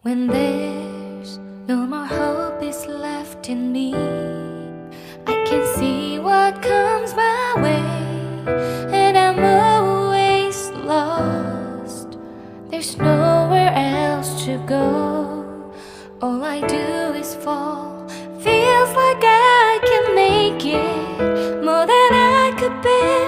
When there's no more hope is left in me, I can see what comes my way, and I'm always lost. There's nowhere else to go. All I do is fall. Feels like I can make it more than I could bear.